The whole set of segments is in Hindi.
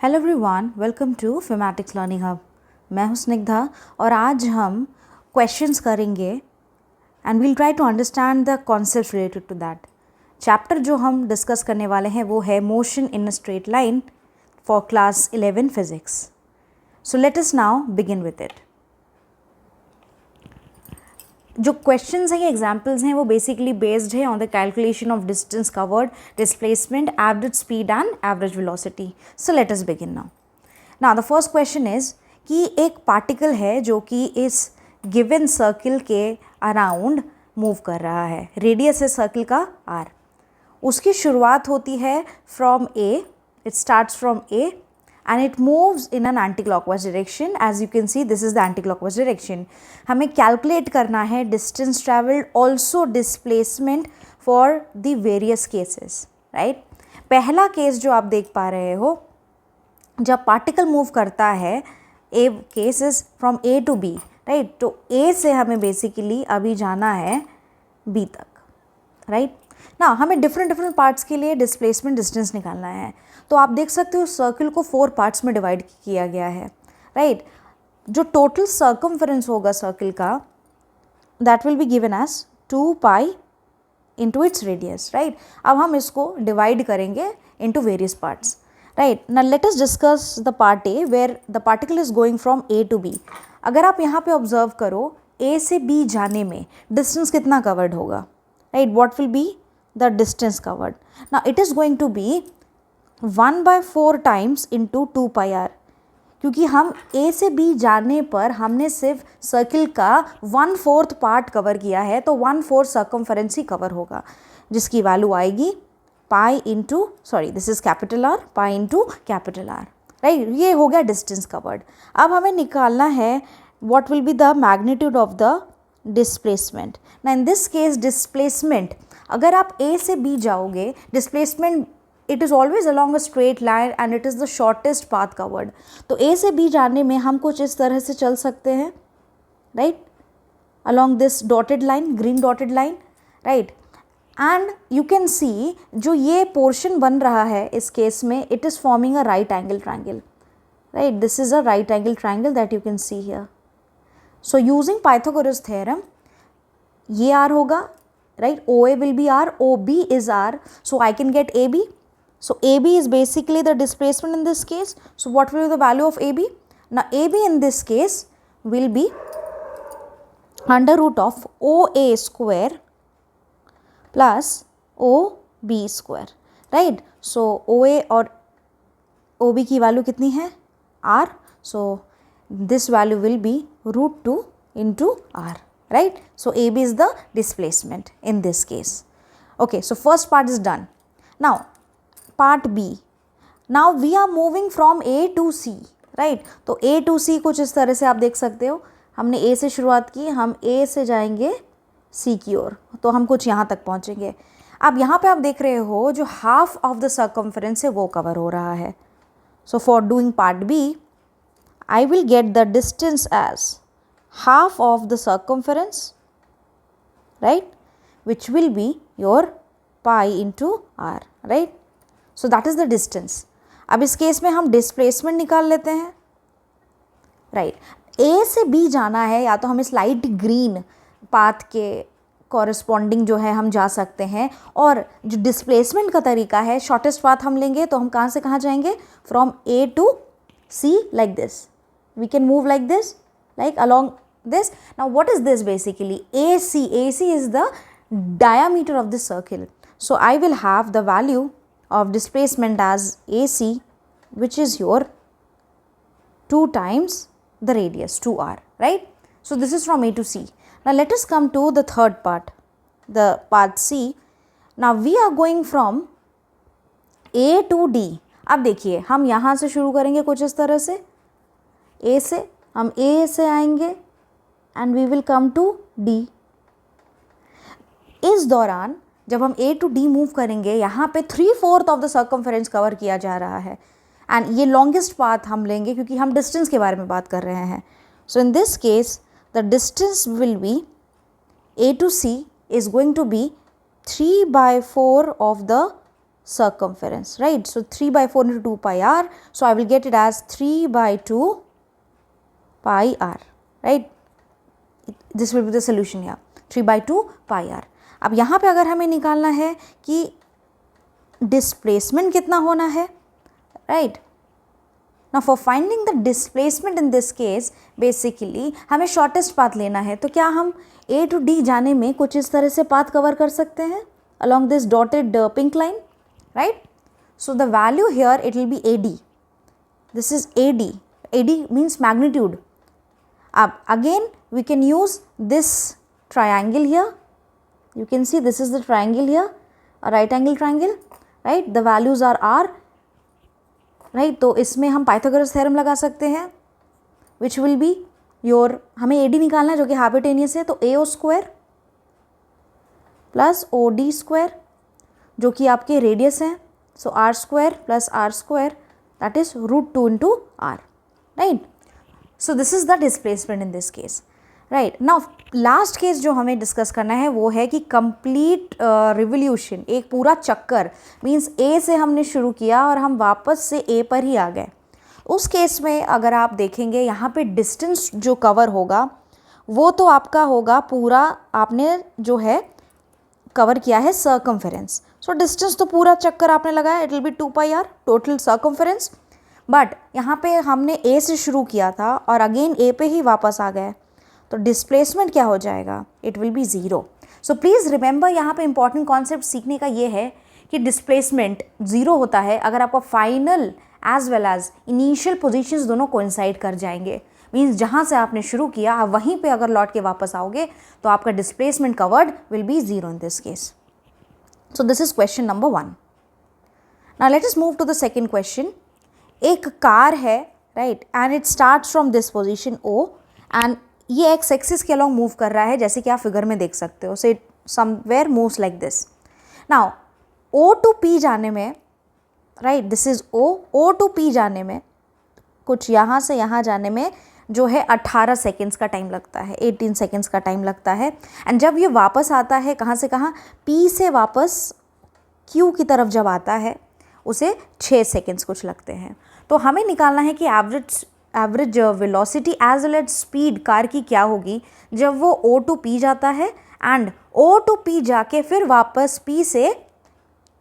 Hello everyone, welcome to Phimatics learning hub. मैं हूं स्निग्धा और आज हम क्वेश्चंस करेंगे and we'll try to understand the concept related to that. Chapter जो हम डिस्कस करने वाले हैं वो है motion in a straight line for class 11 physics. So let us now begin with it. जो क्वेश्चंस हैं, एग्जाम्पल्स हैं, वो बेसिकली बेस्ड है on the calculation of distance covered, displacement, average speed and average velocity. So let us begin now. Now the first question is कि एक पार्टिकल है जो कि इस गिवन सर्किल के अराउंड मूव कर रहा है। रेडियस है सर्किल का r। उसकी शुरुआत होती है from a, it starts from a and it moves in an anti-clockwise direction. As you can see, this is the anti-clockwise direction. हमें calculate करना है distance traveled, also displacement for the various cases, right? पहला केस जो आप देख पा रहे हो, जब पार्टिकल मूव करता है, a case is from A to B, right? तो A से हमें बेसिकली अभी जाना है B तक, राइट? ना हमें डिफरेंट पार्ट्स के लिए डिस्प्लेसमेंट डिस्टेंस निकालना है। तो आप देख सकते हो सर्किल को 4 पार्ट्स में डिवाइड किया गया है, राइट? जो टोटल सर्कमफेरेंस होगा सर्किल का, that will be given as 2 pi into its radius, right? अब हम इसको डिवाइड करेंगे इंटू वेरियस पार्ट्स, राइट? ना let us discuss the part A where the particle is going from A to B. अगर आप यहाँ पे ऑब्जर्व करो, ए से बी जाने में डिस्टेंस कितना कवर्ड होगा, right? What will be the distance covered? Now it is going to be 1/4 times into 2 pi r, क्योंकि हम A से B जाने पर हमने सिर्फ सर्किल का 1/4 पार्ट कवर किया है, तो 1/4 सर्कमफेरेंस ही कवर होगा, जिसकी वैल्यू आएगी pi into, sorry this is capital R, pi into capital R, right? ये हो गया डिस्टेंस कवर्ड। अब हमें निकालना है what will be the magnitude of the displacement. Now in this case displacement, अगर आप A से B जाओगे, displacement it is always along a straight line and it is the shortest path covered. तो A से B जाने में हम कुछ इस तरह से चल सकते हैं, right? Along this dotted line, green dotted line, right? And you can see जो ये portion बन रहा है इस केस में, it is forming a right angle triangle, right? This is a right angle triangle that you can see here. So using Pythagoras theorem, ये R होगा, right? OA will be R, OB is R, so I can get AB. So AB is basically the displacement in this case. So what will be the value of AB? Now AB in this case will be under root of OA square plus OB square, right? So OA और OB की वैल्यू कितनी है? R. So this value will be root 2 into R, right? So AB is the displacement in this case. Okay, so first part is done. Now part B. Now we are moving from A to C, right? तो A to C कुछ इस तरह से आप देख सकते हो, हमने A से शुरुआत की, हम A से जाएंगे C की ओर, तो हम कुछ यहाँ तक पहुँचेंगे। अब यहाँ पे आप देख रहे हो जो हाफ ऑफ द सर्कमफेरेंस है वो कवर हो रहा है। So for doing part B, I will get the distance as half of the circumference, right? Which will be your pi into r, right? So that is the distance. अब इस केस में हम displacement निकाल लेते हैं, right? A से B जाना है, या तो हम इस लाइट ग्रीन पाथ के कॉरेस्पॉन्डिंग जो है हम जा सकते हैं, और जो डिस्प्लेसमेंट का तरीका है, शॉर्टेस्ट पाथ हम लेंगे, तो हम कहाँ से कहाँ जाएंगे? From A to C like this. We can move like this, like along this. Now what is this basically? AC. AC is the diameter of the circle. So I will have the value of displacement as AC, which is your 2 times the radius, 2r, right? So this is from A to C. Now let us come to the third part, the part C. Now we are going from A to D. अब देखिए, हम यहाँ से शुरू करेंगे कुछ इस तरह से, A से हम A से आएंगे and we will come to D। इस दौरान जब हम A टू D मूव करेंगे, यहाँ पे 3/4 ऑफ द सर्कमफेरेंस कवर किया जा रहा है, एंड ये लॉन्गेस्ट पाथ हम लेंगे क्योंकि हम डिस्टेंस के बारे में बात कर रहे हैं। So in this case the distance will be A to C is going to be 3/4 of the circumference, right? So 3 by 4 into 2 pi r, so I will get it as 3 by 2 pi r, right? This will be the solution here, 3 by 2 pi r. अब यहाँ पे अगर हमें निकालना है कि डिस्प्लेसमेंट कितना होना है, right? Now for finding the displacement in this case basically हमें शॉर्टेस्ट पाथ लेना है. तो क्या हम A to D जाने में कुछ इस तरह से पाथ कवर कर सकते हैं along this dotted pink line, right? So the value here it will be AD. This is AD. AD means magnitude. Again we can use this triangle here. You can see this is the triangle here, a right angle triangle, right? The values are R, right? तो इसमें हम पाइथागोरस थ्योरम लगा सकते हैं which will be your, हमें AD निकालना है जो कि हाइपोटेनियस है, तो AO square plus OD square जो कि आपके रेडियस हैं, सो R square plus R square that is √2 into R, right? So this is the displacement in this case, right? Now last case जो हमें डिस्कस करना है वो है कि कंप्लीट रिवोल्यूशन, एक पूरा चक्कर, मीन्स A से हमने शुरू किया और हम वापस से A पर ही आ गए. उस केस में अगर आप देखेंगे यहाँ पे डिस्टेंस जो कवर होगा वो तो आपका होगा पूरा, आपने जो है कवर किया है सर्कमफेरेंस, सो डिस्टेंस तो पूरा चक्कर आपने लगाया, it will be 2 pi r total circumference. But यहाँ पे हमने A से शुरू किया था और अगेन A पे ही वापस आ गए, तो डिस्प्लेसमेंट क्या हो जाएगा? It will be 0. So please remember यहाँ पे इंपॉर्टेंट कॉन्सेप्ट सीखने का ये है कि डिस्प्लेसमेंट 0 होता है अगर आपका final as well as initial positions दोनों कोइंसाइड कर जाएंगे. मीन्स जहाँ से आपने शुरू किया आप वहीं पे अगर लौट के वापस आओगे तो आपका displacement covered will be 0 in this case. So this is question number 1. Now let us move to the second question. एक कार है, right, and it starts from this position O and ये एक्स एक्सिस के अलॉन्ग मूव कर रहा है जैसे कि आप फिगर में देख सकते हो. So it somewhere moves like this. Now O to P जाने में, right, this is O to P जाने में कुछ यहाँ से यहाँ जाने में जो है 18 सेकेंड्स का टाइम लगता है, 18 सेकेंड्स का टाइम लगता है. एंड जब ये वापस आता है कहाँ से कहाँ, P से वापस Q की तरफ जब आता है उसे 6 सेकेंड्स कुछ लगते हैं. तो हमें निकालना है कि average velocity as well as speed car की क्या होगी जब वो O to P जाता है एंड O to P जाके फिर वापस P से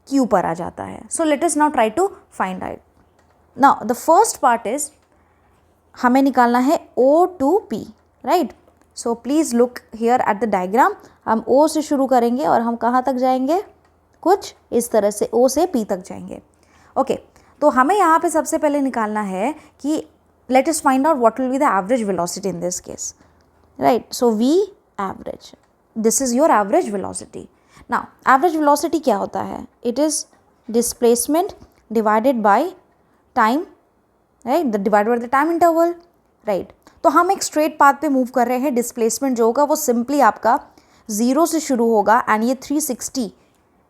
Q पर आ जाता है. So let us now try to find out. Now the first part is हमें निकालना है O to P, right? So please look here at the diagram. हम O से शुरू करेंगे और हम कहाँ तक जाएंगे, कुछ इस तरह से O से P तक जाएंगे. ओके, तो हमें यहाँ पे सबसे पहले निकालना है कि let us find out what will be the average velocity in this case, right? So V average, this is your average velocity. Now average velocity क्या होता है? It is displacement divided by time, right, divided by the time interval, right? तो हम एक स्ट्रेट पाथ पे मूव कर रहे हैं. डिस्प्लेसमेंट जो होगा वो सिंपली आपका 0 से शुरू होगा एंड ये 360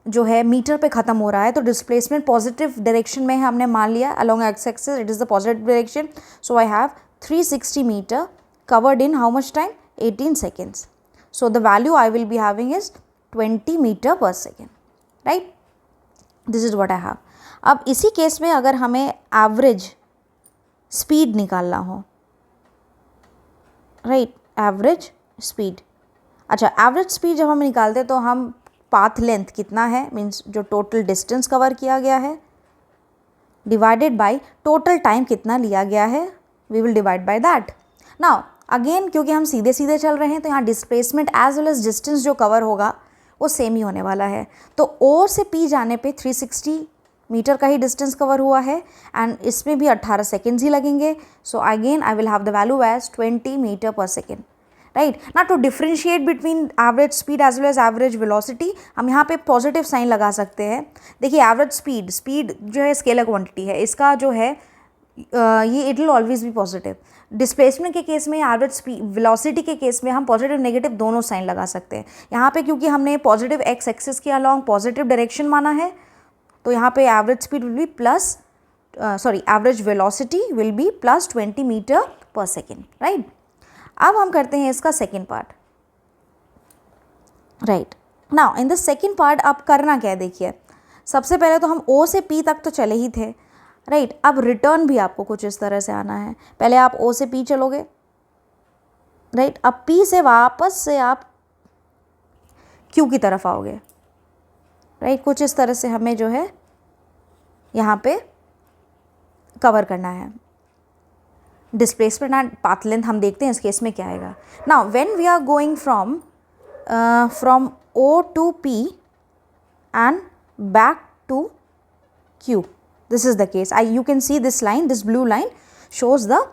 जो है मीटर पे ख़त्म हो रहा है. तो डिस्प्लेसमेंट पॉजिटिव डायरेक्शन में है, हमने मान लिया along x axis it is the positive direction. So I have 360 meter covered in how much time, 18 seconds. So the value I will be having is 20 meter per second, right? This is what I have. अब इसी केस में अगर हमें एवरेज स्पीड निकालना हो, राइट, एवरेज स्पीड. अच्छा, एवरेज स्पीड जब हम निकालते हैं तो हम पाथ लेंथ कितना है, मीन्स जो टोटल डिस्टेंस कवर किया गया है, डिवाइडेड बाय टोटल टाइम कितना लिया गया है, we will divide by that. Now again क्योंकि हम सीधे सीधे चल रहे हैं तो यहाँ displacement as well as distance जो कवर होगा वो सेम ही होने वाला है. तो O से P जाने पे 360 मीटर का ही डिस्टेंस कवर हुआ है एंड इसमें भी 18 सेकेंड्स ही लगेंगे. So again I will have the value as 20 meter per second, right? ना to differentiate between average speed as well as average velocity हम यहाँ पे पॉजिटिव साइन लगा सकते हैं. देखिए एवरेज स्पीड जो है स्केलर क्वांटिटी है, इसका जो है ये it will always be positive. Displacement के केस में, एवरेज स्पीड वेलोसिटी के केस में हम पॉजिटिव नेगेटिव दोनों साइन लगा सकते हैं. यहाँ पे क्योंकि हमने पॉजिटिव एक्स एक्सिस के अलॉन्ग पॉजिटिव डायरेक्शन माना है तो यहाँ पे average speed will be plus average velocity will be plus 20 meter per second, right? अब हम करते हैं इसका second part, right? Now in the second part अब करना क्या है, देखिए सबसे पहले तो हम ओ से पी तक तो चले ही थे, राइट। अब रिटर्न भी आपको कुछ इस तरह से आना है। पहले आप ओ से पी चलोगे, राइट। अब पी से वापस से आप क्यू की तरफ आओगे, राइट। कुछ इस तरह से हमें जो है यहाँ पे कवर करना है। डिस्प्लेसमेंट एंड पाथ लेंथ हम देखते हैं इस केस में क्या आएगा। Now when we are going from O to P and back to Q. This is the case. You can see this line, this blue line shows the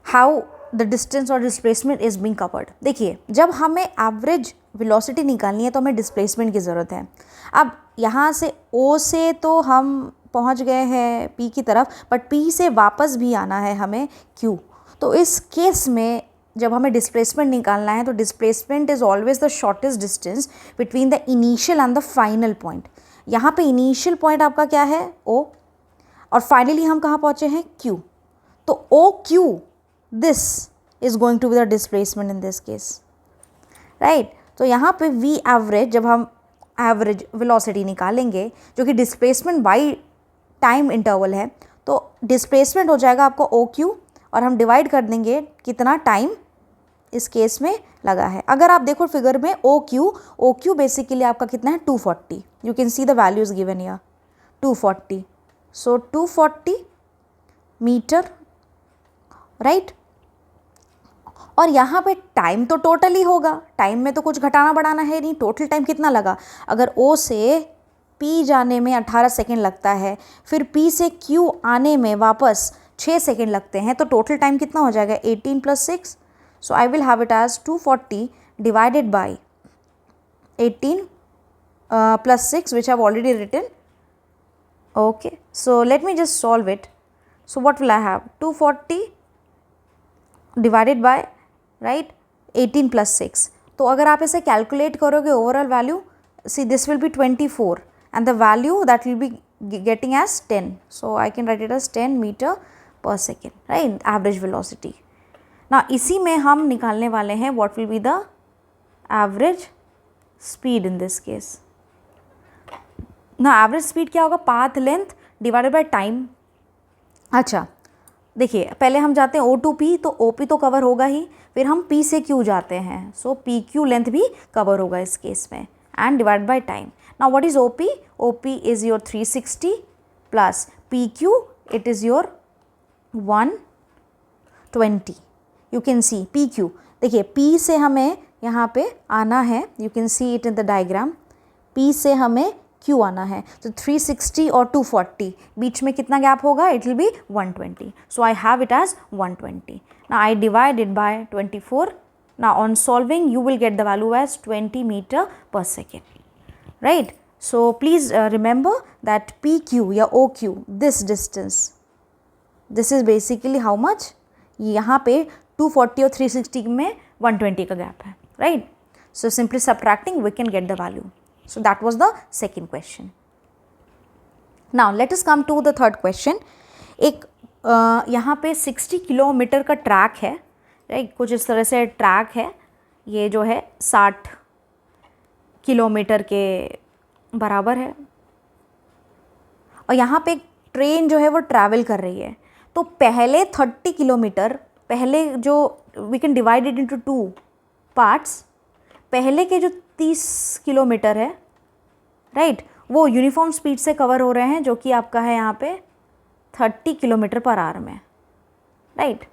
how the distance or displacement is being covered. देखिए, जब हमें एवरेज वेलोसिटी निकालनी है तो हमें डिस्प्लेसमेंट की ज़रूरत है। अब यहाँ से O से तो हम पहुँच गए हैं P की तरफ, बट P से वापस भी आना है हमें Q। तो इस केस में जब हमें डिस्प्लेसमेंट निकालना है तो displacement is always the shortest distance between the initial and the final point. यहाँ पे इनिशियल पॉइंट आपका क्या है O, और फाइनली हम कहाँ पहुँचे हैं Q। तो OQ this is going to be the displacement in this case, right. तो यहाँ पे V एवरेज, जब हम एवरेज वेलोसिटी निकालेंगे जो कि डिस्प्लेसमेंट बाई टाइम इंटरवल है, तो डिस्प्लेसमेंट हो जाएगा आपको OQ और हम डिवाइड कर देंगे कितना टाइम इस केस में लगा है। अगर आप देखो फिगर में OQ बेसिकली आपका कितना है 240। You can see the values given here 240। So 240 meter, right. और यहाँ पे टाइम तो टोटल ही होगा, टाइम में तो कुछ घटाना बढ़ाना है नहीं। टोटल टाइम कितना लगा, अगर O से P जाने में 18 सेकेंड लगता है, फिर P से Q आने में वापस 6 सेकेंड लगते हैं, तो टोटल टाइम कितना हो जाएगा 18 + 6। So I will have it as 240 divided by 18 + 6 which have already written. Okay, so let me just solve it. So what will I have 240 divided by, right, 18 + 6। तो अगर आप इसे कैलकुलेट करोगे overall value, see this will be 24 and the value that will be getting as 10। So I can write it as 10 meter per second, right, average velocity. Now इसी में हम निकालने वाले हैं what will be the average speed in this case. Now average speed क्या होगा, path length divided by time. अच्छा देखिए, पहले हम जाते हैं O to P, तो OP तो कवर होगा ही, फिर हम P से Q जाते हैं, सो PQ लेंथ भी कवर होगा इस केस में, and divide by time. Now what is OP? OP is your 360 plus PQ, it is your 120। You can C PQ, देखिए P से हमें यहाँ पे आना है, you can see it in the diagram. P से हमें Q आना है, तो 360 और 240 बीच में कितना गैप होगा, it will be 120। So I have it as 120। Now I divide it by 24। Now on solving you will get the value as 20 meter per second, right. So please remember that PQ या OQ, this distance, this is basically how much, यहाँ पे 240 और 360 में 120 का गैप है, right. So simply subtracting we can get the value. So that was the second question. Now let us come to the third question. एक यहाँ पे 60 किलोमीटर का ट्रैक है, राइट, कुछ इस तरह से ट्रैक है, ये जो है 60 किलोमीटर के बराबर है, और यहाँ पे एक ट्रेन जो है वो ट्रैवल कर रही है। तो पहले 30 किलोमीटर, पहले जो we can divide it into 2 parts, पहले के जो 30 किलोमीटर है, राइट, वो यूनिफॉर्म स्पीड से कवर हो रहे हैं, जो कि आपका है यहाँ पे 30 किलोमीटर पर आवर में, राइट।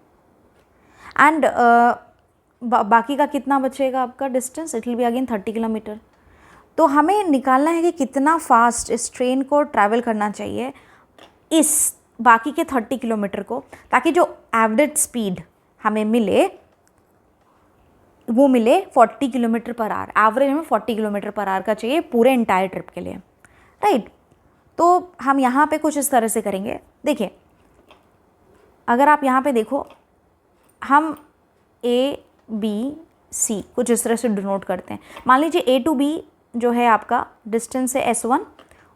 एंड बाकी का कितना बचेगा आपका distance, it will be again 30 kilometre. तो हमें निकालना है कि कितना फास्ट इस ट्रेन को ट्रैवल करना चाहिए इस बाकी के 30 किलोमीटर को, ताकि जो एवरेज स्पीड हमें मिले वो मिले 40 किलोमीटर पर आवर। एवरेज हमें 40 किलोमीटर पर आवर का चाहिए पूरे इंटायर ट्रिप के लिए, राइट। तो हम यहाँ पे कुछ इस तरह से करेंगे। देखिए, अगर आप यहाँ पे देखो, हम ABC कुछ इस तरह से डिनोट करते हैं। मान लीजिए A to B जो है आपका डिस्टेंस है S1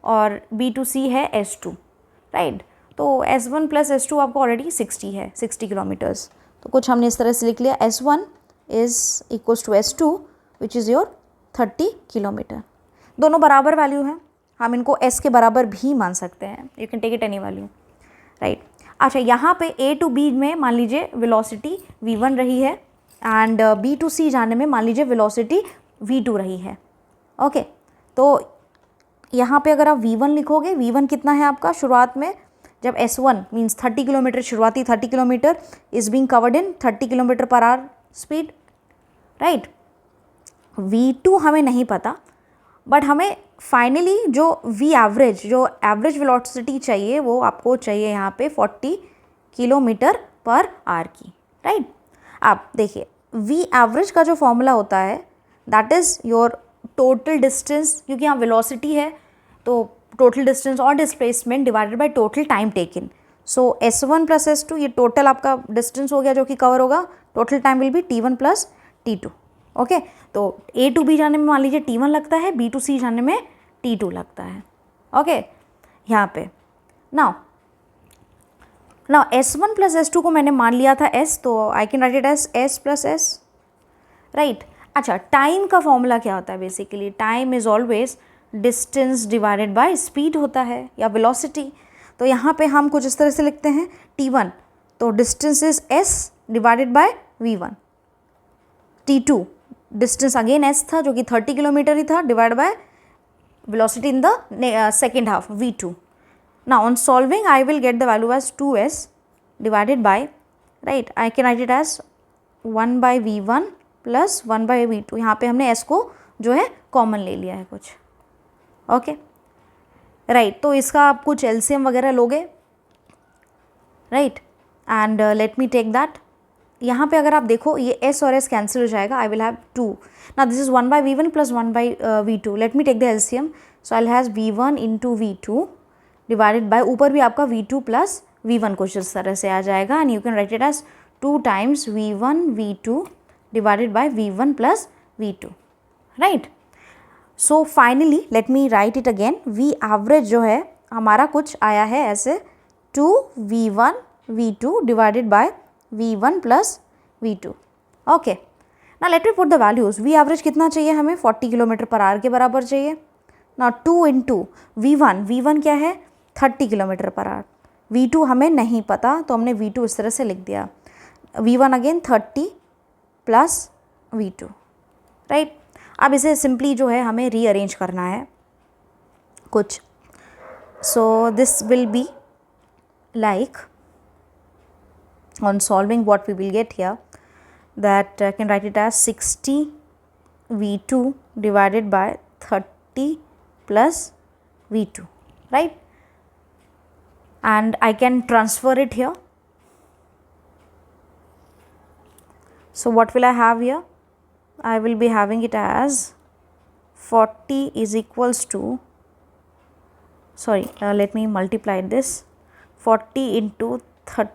और B to C है S2, राइट। तो S1 + S2 आपको ऑलरेडी 60 है, 60 किलोमीटर्स। तो कुछ हमने इस तरह से लिख लिया, S1 is equals to S2 which is your 30 kilometer. दोनों बराबर वैल्यू है, हम इनको s के बराबर भी मान सकते हैं, you can take it any value, right. अच्छा, यहाँ पे A टू B में मान लीजिए वेलोसिटी v1 रही है एंड B टू C जाने में मान लीजिए वेलोसिटी v2 रही है, ओके। तो यहाँ पे अगर आप v1 लिखोगे, v1 कितना है आपका शुरुआत में, जब S1 मीन्स 30 किलोमीटर, शुरुआती 30 kilometre is being covered in 30 kilometre per hour speed, right. v2 हमें नहीं पता, बट हमें फाइनली जो v एवरेज, जो एवरेज वेलोसिटी चाहिए वो आपको चाहिए यहाँ पे 40 किलोमीटर पर आवर की, राइट। अब देखिए v एवरेज का जो फॉर्मूला होता है that is your total distance, क्योंकि यहाँ वेलोसिटी है तो टोटल डिस्टेंस और displacement divided by total time taken. So S1 plus S2 ये टोटल आपका डिस्टेंस हो गया जो कि कवर होगा, total time will be T1 plus T2, okay. तो A टू B जाने में मान लीजिए T1 लगता है, B टू C जाने में T2 लगता है, ओके। यहाँ पे नाउ S1 प्लस S2 को मैंने मान लिया था S, तो I can write it as S plus S, right. अच्छा, टाइम का फॉर्मूला क्या होता है, basically time is always distance divided by speed होता है या वेलोसिटी। तो यहाँ पे हम कुछ इस तरह से लिखते हैं T1, तो distance is S divided by V1, T2 distance again S था जो कि 30 किलोमीटर ही था, divide by velocity in the second half V2। Now on solving I will get the value as 2S divided by, right, I can write it as 1 by V1 plus 1 by V2। यहाँ पे हमने S को जो है कॉमन ले लिया है कुछ, ओके, राइट। तो इसका आप कुछ LCM वगैरह लोगे, right, and let me take that. यहाँ पे अगर आप देखो ये S और S कैंसिल हो जाएगा, I will have 2। Now this is 1 by V1 plus 1 by V2। Let me take the LCM, so I will have V1 into V2 divided by, ऊपर भी आपका V2 प्लस V1 कुछ इस तरह से आ जाएगा, and you can write it as 2 times V1 V2 divided by V1 plus V2, right. So finally let me write it again, V average जो है हमारा कुछ आया है ऐसे 2V1 V2 divided by V1 plus V2, okay. ना let me put the values. V average कितना चाहिए हमें, 40 किलोमीटर पर आवर के बराबर चाहिए। ना 2 इंटू V1 क्या है 30 किलोमीटर पर आवर, V2 हमें नहीं पता तो हमने V2 इस तरह से लिख दिया, V1 again 30 plus V2, right. अब इसे सिंपली जो है हमें रीअरेंज करना है कुछ, so this will be like on solving what we will get here, that I can write it as 60 V2 divided by 30 plus V2, right, and I can transfer it here. So what will I have here, I will be having it as 40 is equals to, sorry, let me multiply this, 40 into 30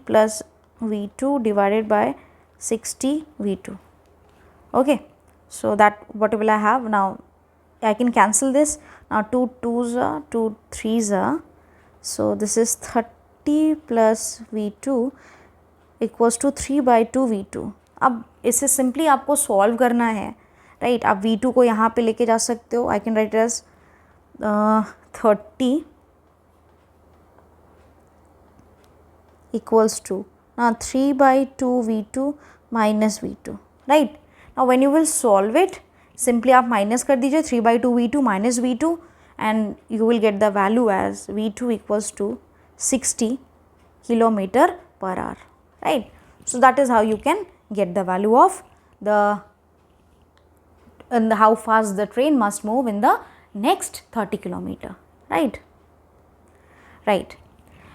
plus V2 divided by 60 V2, okay. So that what will I have now, I can cancel this, now 2 2s are 2 3s are, so this is 30 plus V2 equals to 3 by 2 V2। अब इसे सिंपली आपको सॉल्व करना है, राइट। आप V2 को यहाँ पे लेके जा सकते हो, I can write as 30 equals to now 3 by 2 V2 minus V2, right। Now when you will solve it, simply आप minus कर दीजिए 3 by 2 V2 minus V2 and you will get the value as V2 equals to 60 kilometer per hour, right। So that is how you can get the value of the and how fast the train must move in the next 30 kilometer, right, right।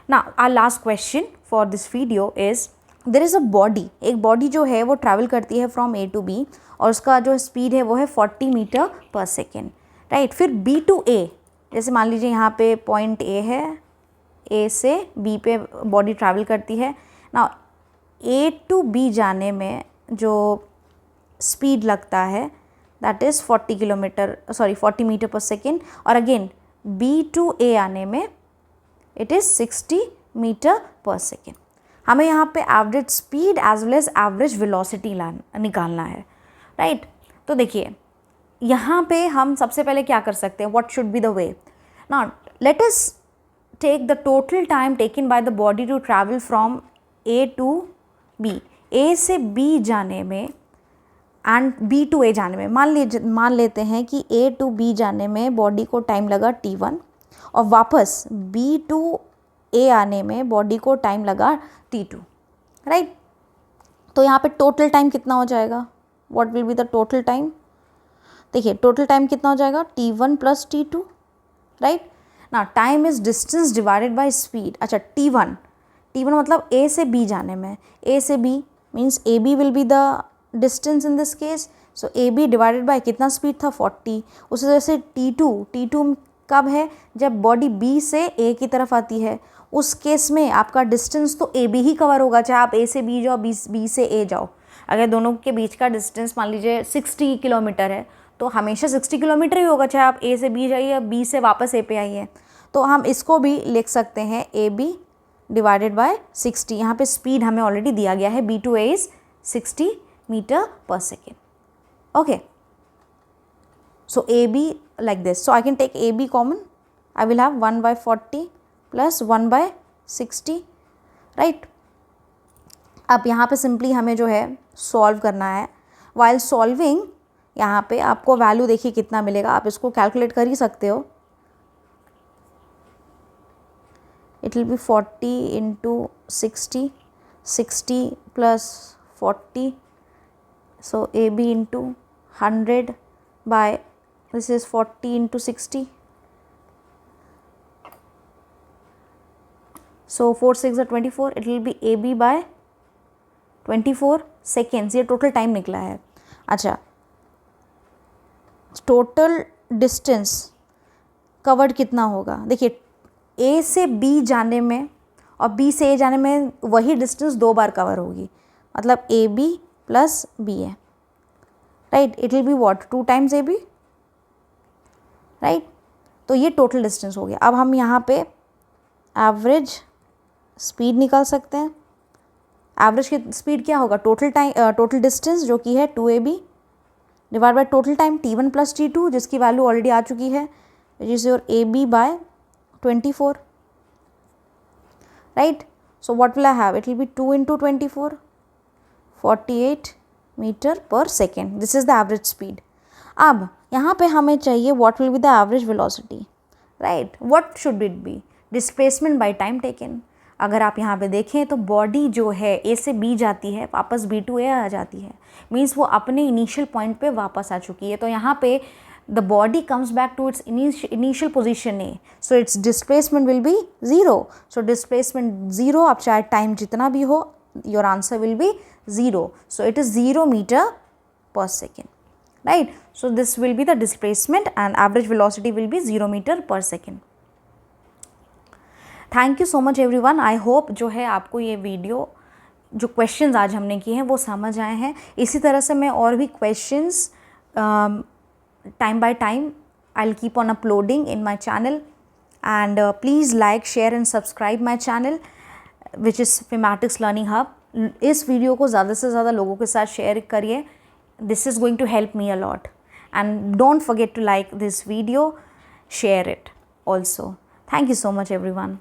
Now our last question for this video is, there is a body, एक body जो है वो travel करती है from A to B और उसका जो speed है वो है 40 मीटर पर सेकेंड, राइट। फिर B to A, जैसे मान लीजिए यहाँ पे पॉइंट A है, A से B पे बॉडी ट्रैवल करती है। ना A to B जाने में जो स्पीड लगता है that is 40 meter per second, और अगेन B to A आने में it is 60 meter per second. हमें यहाँ पे average speed as well as average velocity निकालना है, राइट। तो देखिए यहाँ पे हम सबसे पहले क्या कर सकते हैं, what should be the way, Now let us take the total time taken by the body to travel from A to B. A से B जाने में एंड B to A जाने में मान लेते हैं कि A to B जाने में बॉडी को टाइम लगा T1 और वापस B to A आने में बॉडी को टाइम लगा T2, राइट। तो यहाँ पे टोटल टाइम कितना हो जाएगा, what will be the total time? देखिए टोटल टाइम कितना हो जाएगा, T1 प्लस T2, राइट। ना time is distance divided by speed. अच्छा T1 मतलब A से B जाने में, A से B means AB will be the distance in this case, so AB divided by कितना स्पीड था 40। उसी तरह से T2 कब है, जब बॉडी B से A की तरफ आती है, उस केस में आपका डिस्टेंस तो AB ही कवर होगा, चाहे आप A से B जाओ B से A जाओ। अगर दोनों के बीच का डिस्टेंस मान लीजिए 60 किलोमीटर है तो हमेशा 60 किलोमीटर ही होगा, चाहे आप A से B जाइए या B से वापस A पे आइए। तो हम इसको भी लिख सकते हैं AB डिवाइडेड बाय 60। यहाँ पे स्पीड हमें ऑलरेडी दिया गया है, B to A is 60 meter per second. Okay, so AB like this, so I can take AB common, I will have 1/40 plus 1/60, right। अब यहाँ पे सिंपली हमें जो है सॉल्व करना है। while solving यहाँ पे आपको वैल्यू देखिए कितना मिलेगा, आप इसको कैलकुलेट कर ही सकते हो। It will be 40 into 60 plus 40, so AB into 100 by this is 40 into 60, so 4 6 are 24, it will be AB by 24 seconds। ये टोटल टाइम निकला है। अच्छा, टोटल डिस्टेंस कवर्ड कितना होगा, देखिए A से B जाने में और B से A जाने में वही डिस्टेंस 2 बार कवर होगी, मतलब AB प्लस B है, right. It will be what 2 times AB, right. तो ये टोटल डिस्टेंस हो गया। अब हम यहाँ पे एवरेज स्पीड निकाल सकते हैं। एवरेज की स्पीड क्या होगा, टोटल डिस्टेंस जो कि है 2AB divide by total time T1 plus T2 जिसकी वैल्यू ऑलरेडी आ चुकी है, which is your AB by 24, right. So what will I have, it will be 2 into 24, 48 meter per second, this is the average speed. अब यहाँ पे हमें चाहिए what will be the average velocity, right. What should it be, displacement by time taken. अगर आप यहाँ पे देखें तो बॉडी जो है A से B जाती है, वापस B to A आ जाती है, मीन्स वो अपने इनिशियल पॉइंट पे वापस आ चुकी है। तो यहाँ पे the body comes back to its initial position A, so its displacement will be 0। So displacement 0, आप चाहे टाइम जितना भी हो, your answer will be 0, so it is 0 meter per second, right। So this will be the displacement and average velocity will be 0 meter per second। Thank you so much everyone। I hope जो है आपको ये वीडियो, जो क्वेश्चंस आज हमने किए हैं वो समझ आए हैं। इसी तरह से मैं और भी questions time by time I'll keep on uploading in my channel, and please like, share and subscribe my channel which is Phematics Learning Hub। इस वीडियो को ज़्यादा से ज़्यादा लोगों के साथ शेयर करिए, this is going to help me a lot, and don't forget to like this video, share it also। Thank you so much everyone।